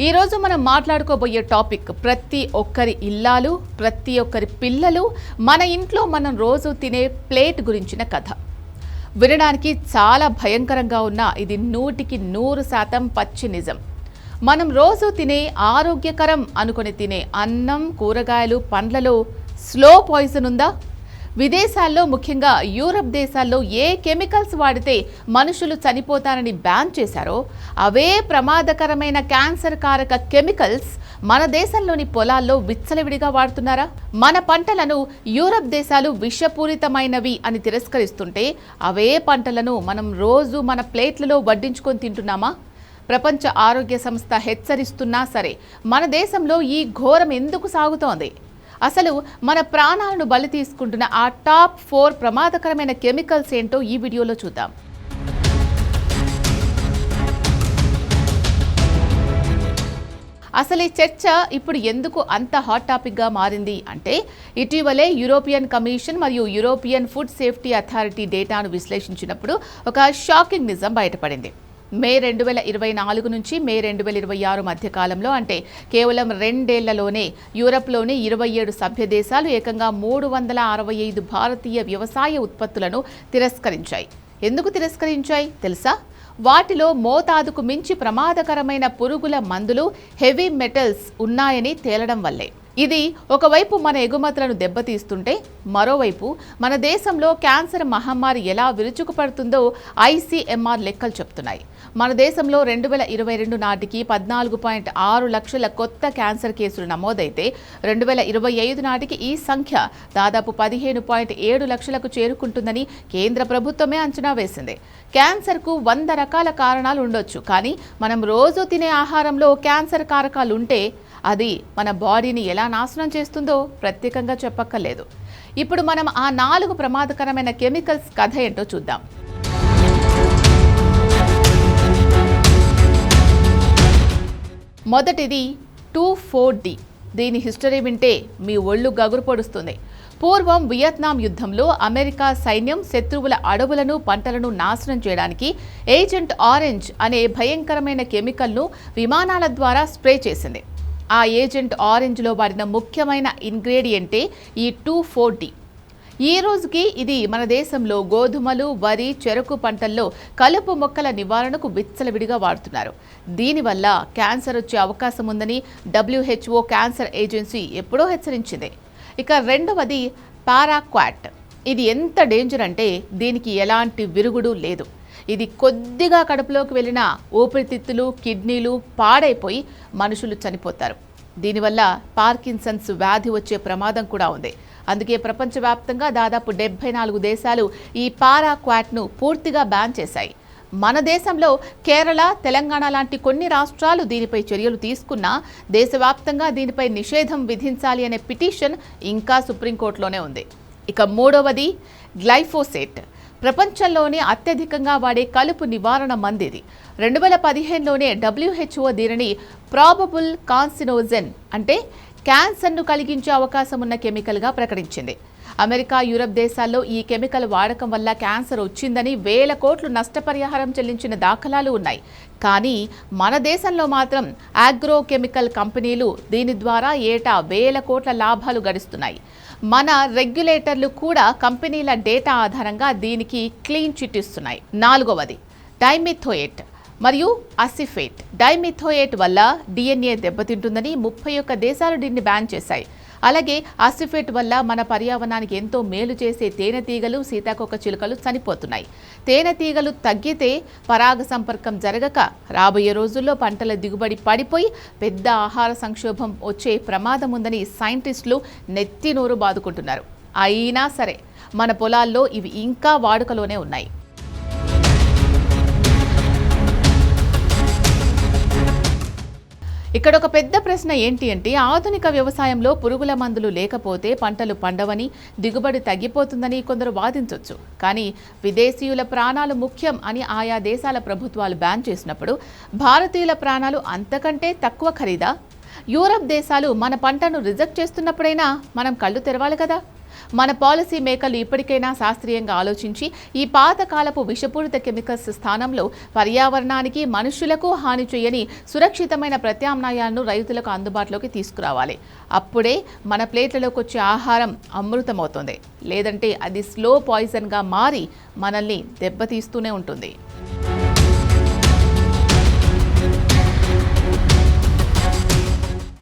ఈరోజు మనం మాట్లాడుకోబోయే టాపిక్ ప్రతి ఒక్కరి ఇల్లాలు, ప్రతి ఒక్కరి పిల్లలు, మన ఇంట్లో మనం రోజు తినే ప్లేట్ గురించిన కథ. వినడానికి చాలా భయంకరంగా ఉన్న ఇది 100% పచ్చి నిజం. మనం రోజు తినే ఆరోగ్యకరం అనుకుని తినే అన్నం, కూరగాయలు, పండ్లలో స్లో పాయిజన్ ఉందా? విదేశాల్లో, ముఖ్యంగా యూరప్ దేశాల్లో ఏ కెమికల్స్ వాడితే మనుషులు చనిపోతారని బ్యాన్ చేశారో అవే ప్రమాదకరమైన క్యాన్సర్ కారక కెమికల్స్ మన దేశంలోని పొలాల్లో విచ్చలవిడిగా వాడుతున్నారా? మన పంటలను యూరప్ దేశాలు విషపూరితమైనవి అని తిరస్కరిస్తుంటే అవే పంటలను మనం రోజు మన ప్లేట్లలో వడ్డించుకొని తింటున్నామా? ప్రపంచ ఆరోగ్య సంస్థ హెచ్చరిస్తున్నా సరే మన దేశంలో ఈ ఘోరం ఎందుకు సాగుతోంది? అసలు మన ప్రాణాలను బలి తీసుకుంటున్న ఆ టాప్ 4 ప్రమాదకరమైన కెమికల్స్ ఏంటో ఈ వీడియోలో చూద్దాం. అసలు ఈ చర్చ ఇప్పుడు ఎందుకు అంత హాట్ టాపిక్గా మారింది అంటే, ఇటీవలే యూరోపియన్ కమిషన్ మరియు యూరోపియన్ ఫుడ్ సేఫ్టీ అథారిటీ డేటాను విశ్లేషించినప్పుడు ఒక షాకింగ్ నిజం బయటపడింది. మే 2024 నుంచి మే 2026 మధ్య కాలంలో, అంటే కేవలం 2 ఏళ్లలోనే యూరప్లోని 27 సభ్య దేశాలు ఏకంగా 365 భారతీయ వ్యవసాయ ఉత్పత్తులను తిరస్కరించాయి. ఎందుకు తిరస్కరించాయి తెలుసా? వాటిలో మోతాదుకు మించి ప్రమాదకరమైన పురుగుల మందులు, హెవీ మెటల్స్ ఉన్నాయని తేలడం వల్లే. ఇది ఒకవైపు మన ఎగుమతులను దెబ్బతీస్తుంటే, మరోవైపు మన దేశంలో క్యాన్సర్ మహమ్మారి ఎలా విరుచుకుపడుతుందో ICMR లెక్కలు చెప్తున్నాయి. మన దేశంలో 2022 నాటికి 14.6 లక్షల కొత్త క్యాన్సర్ కేసులు నమోదైతే 2025 నాటికి ఈ సంఖ్య దాదాపు 15.7 లక్షలకు చేరుకుంటుందని కేంద్ర ప్రభుత్వమే అంచనా వేసింది. క్యాన్సర్కు 100 రకాల కారణాలు ఉండొచ్చు, కానీ మనం రోజు తినే ఆహారంలో క్యాన్సర్ కారకాలు ఉంటే అది మన బాడీని ఎలా నాశనం చేస్తుందో ప్రత్యేకంగా చెప్పక్కర్లేదు. ఇప్పుడు మనం ఆ 4 ప్రమాదకరమైన కెమికల్స్ కథ ఏంటో చూద్దాం. మొదటిది 2,4-D. దీని హిస్టరీ వింటే మీ ఒళ్ళు గగురు పొడుస్తుంది. పూర్వం వియత్నాం యుద్ధంలో అమెరికా సైన్యం శత్రువుల అడవులను, పంటలను నాశనం చేయడానికి ఏజెంట్ ఆరెంజ్ అనే భయంకరమైన కెమికల్ను విమానాల ద్వారా స్ప్రే చేసింది. ఆ ఏజెంట్ ఆరెంజ్లో వాడిన ముఖ్యమైన ఇంగ్రీడియంటే ఈ 2,4-D. ఈ రోజుకి ఇది మన దేశంలో గోధుమలు, వరి, చెరకు పంటల్లో కలుపు మొక్కల నివారణకు విచ్చలవిడిగా వాడుతున్నారు. దీనివల్ల క్యాన్సర్ వచ్చే అవకాశం ఉందని WHO క్యాన్సర్ ఏజెన్సీ ఎప్పుడో హెచ్చరించింది. ఇక రెండవది పారాక్వాట్. ఇది ఎంత డేంజర్ అంటే దీనికి ఎలాంటి విరుగుడు లేదు. ఇది కొద్దిగా కడుపులోకి వెళ్ళిన ఊపిరితిత్తులు, కిడ్నీలు పాడైపోయి మనుషులు చనిపోతారు. దీనివల్ల పార్కిన్సన్స్ వ్యాధి వచ్చే ప్రమాదం కూడా ఉంది. అందుకే ప్రపంచవ్యాప్తంగా దాదాపు 74 దేశాలు ఈ పారాక్వాట్ను పూర్తిగా బ్యాన్ చేశాయి. మన దేశంలో కేరళ, తెలంగాణ లాంటి కొన్ని రాష్ట్రాలు దీనిపై చర్యలు తీసుకున్నా దేశవ్యాప్తంగా దీనిపై నిషేధం విధించాలి అనే పిటిషన్ ఇంకా సుప్రీంకోర్టులోనే ఉంది. ఇక మూడవది గ్లైఫోసేట్. ప్రపంచంలోనే అత్యధికంగా వాడే కలుపు నివారణ మందిది. 2015లోనే WHO దీనిని ప్రాబబుల్ కార్సినోజెన్, అంటే క్యాన్సర్ను కలిగించే అవకాశం ఉన్న కెమికల్గా ప్రకటించింది. అమెరికా, యూరప్ దేశాల్లో ఈ కెమికల్ వాడకం వల్ల క్యాన్సర్ వచ్చిందని వేల కోట్లు నష్టపరిహారం చెల్లించిన దాఖలాలు ఉన్నాయి. కానీ మన దేశంలో మాత్రం ఆగ్రో కెమికల్ కంపెనీలు దీని ద్వారా ఏటా వేల కోట్ల లాభాలు గడిస్తున్నాయి. మన రెగ్యులేటర్లు కూడా కంపెనీల డేటా ఆధారంగా దీనికి క్లీన్ చిట్ ఇస్తున్నాయి. నాలుగవది డైమిథోయేట్ మరియు అసిఫేట్. డైమిథోయేట్ వల్ల DNA దెబ్బతింటుందని 31 దేశాలు దీన్ని బ్యాన్ చేశాయి. అలాగే అసిఫేట్ వల్ల మన పర్యావరణానికి ఎంతో మేలు చేసే తేనెటీగలు, సీతాకోక చిలుకలు చనిపోతున్నాయి. తేనెటీగలు తగ్గితే పరాగ సంపర్కం జరగక రాబోయే రోజుల్లో పంటల దిగుబడి పడిపోయి పెద్ద ఆహార సంక్షోభం వచ్చే ప్రమాదం ఉందని సైంటిస్టులు నెత్తి నోరు బాదుకుంటున్నారు. అయినా సరే మన పొలాల్లో ఇవి ఇంకా వాడుకలోనే ఉన్నాయి. ఇక్కడ ఒక పెద్ద ప్రశ్న ఏంటి అంటే, ఆధునిక వ్యవసాయంలో పురుగుల మందులు లేకపోతే పంటలు పండవని, దిగుబడి తగ్గిపోతుందని కొందరు వాదించవచ్చు. కానీ విదేశీయుల ప్రాణాలు ముఖ్యం అని ఆయా దేశాల ప్రభుత్వాలు బ్యాన్ చేసినప్పుడు భారతీయుల ప్రాణాలు అంతకంటే తక్కువ ఖరీదా? యూరప్ దేశాలు మన పంటను రిజెక్ట్ చేస్తున్నప్పుడైనా మనం కళ్ళు తెరవాలి కదా. మన పాలసీ మేకర్లు ఇప్పటికైనా శాస్త్రీయంగా ఆలోచించి ఈ పాతకాలపు విషపూరిత కెమికల్స్ స్థానంలో పర్యావరణానికి మనుషులకు హాని చేయని సురక్షితమైన ప్రత్యామ్నాయాలను రైతులకు అందుబాటులోకి తీసుకురావాలి. అప్పుడే మన ప్లేట్లలోకి వచ్చే ఆహారం అమృతమవుతుంది. లేదంటే అది స్లో పాయిజన్గా మారి మనల్ని దెబ్బతీస్తూనే ఉంటుంది.